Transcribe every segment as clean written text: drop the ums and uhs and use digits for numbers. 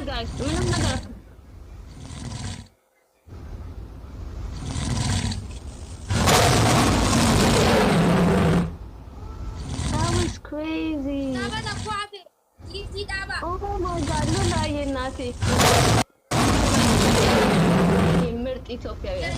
guys. ምንም ነገር That was crazy. Oh my god, ሉላዬ እናቴ ምርጥ ኢትዮጵያውያን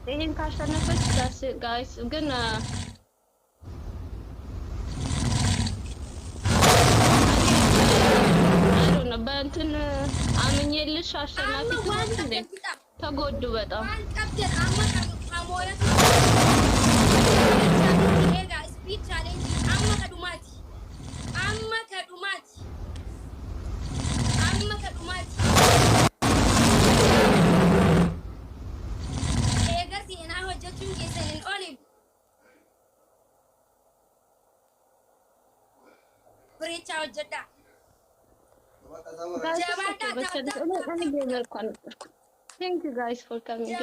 ይሄን ካሸነፈች ዳስ ጋይስ ግን በእንትን አምኜልሽ አሸናፊ ትሆናለች እንዴ? ተጎዱ በጣም Thank you guys for coming.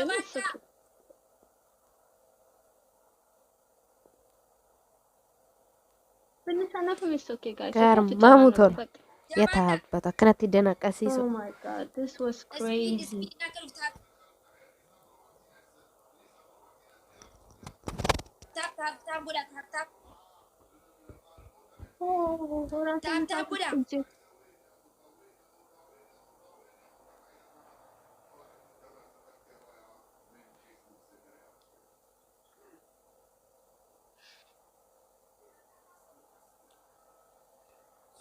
Garmamuton yatabbata kanatti danaqasiisu. Oh my god, this was crazy.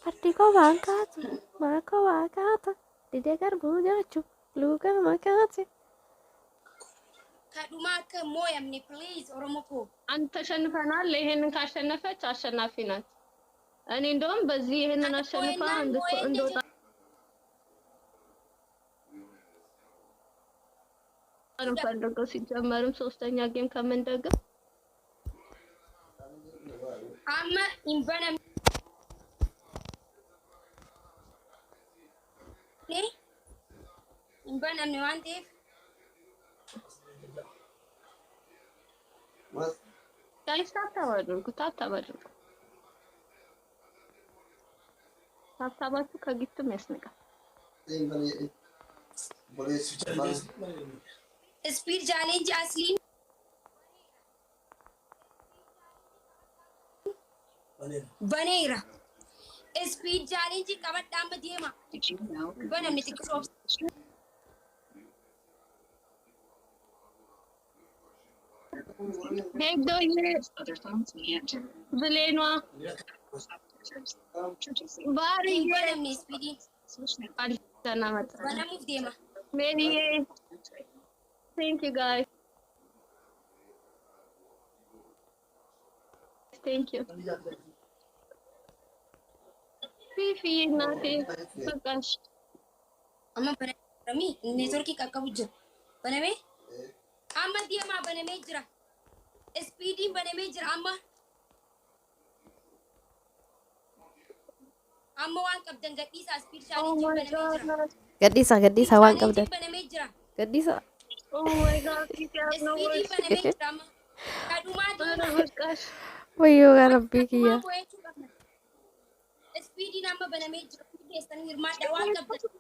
Partiko bangkatu, mako wakata, didegar bujachu, luka makati. ከዱማከ ሞያምኒ ፕሊዝ ኦሮሞኮ አንተ ተሸንፈናል። ይሄንን ካሸነፈች አሸናፊ ናት። እኔ እንደውም በዚህ ይሄንን አሸንፋ እንደወጣ አንፈልገው ሲጀመርም ሶስተኛ ጌም ከምንደግም አማ ኢንበነም ኢንበነም ነው አንዴ ጋይስ ታታባድርጉ ታታባችሁ ከጊፍትም ያስነቃል። ስፒድ ቻሌንጅ አስሊን በኔራ ስፒድ ቻሌንጅ ቀበጣም ዲማ በነም ንጥቅሶ ሄዶ ብሌኗ ባሪ በነም ስፒዲ አልተናመጣ በነም ዲማ ሜሪዬ thank you guys thank you ፊፊ እናቴ በቃሽ አማ በነሚ ኔትወርክ ይቀቀቡጅ በነሜ አማ ዲማ በነሜ ጅራ ስፒዲ በነሜ ጅራ አማ ዋን ቀብደን ገዲሳ ስፒድ ቻሌንጅ በነሜ ጅራ gadisa waan qabdan በነሜ ጅራ gadisa oh my god ፊፊ ነው ስፒዲ በነሜ ጅራ ከዱማ በቃሽ wayyo ya rabbi kiyya ስፒዲ ናማ በነሜ ጅራ ኬስተን ይርማዳ ዋን ቀብደን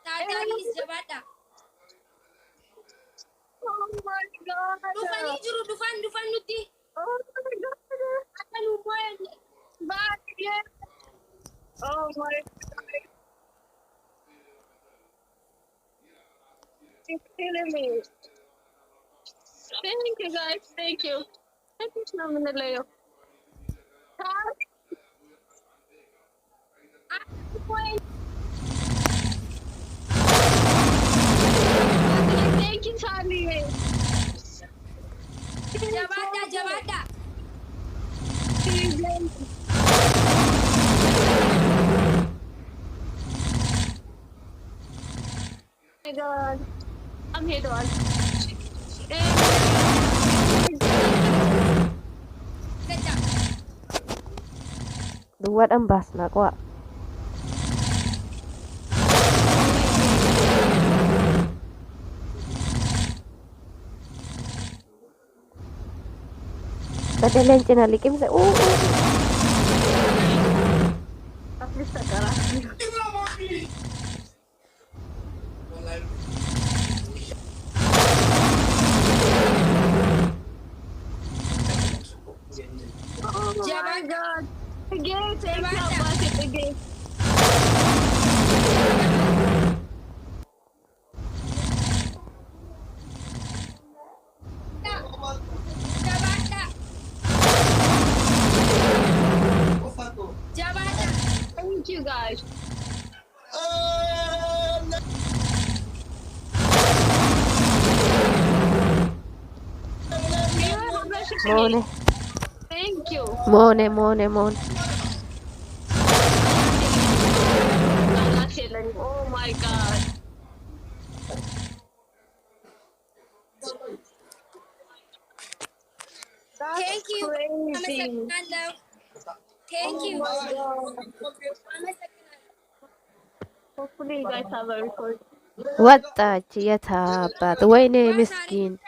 ታታቢስ ጀባዳ oh my god ዱፋኒ ጅሩ ዱፋን ኑቲ oh my god አተኑ ሞየን ባሪ oh my god it's killing me thank you guys thank you ነው የምንለየው thank you Charlie ጀባዳ my god I'm ሄደዋል Duwwaadhaan baasna qo'a. Badaleen cina liqimse. At least nagkaraan. Oh my Jabat. God. Again, thank you, Jabat. Bakit again? Jabata. Jabata. Thank you, guys. Moone. Thank you. Moone. Oh my God. That's Thank you. Mama crazy. Sakina. Thank Oh you. my God. Mama Sakina. Hopefully you guys have a record. Wattachi yataabbata. Wayne miskiin.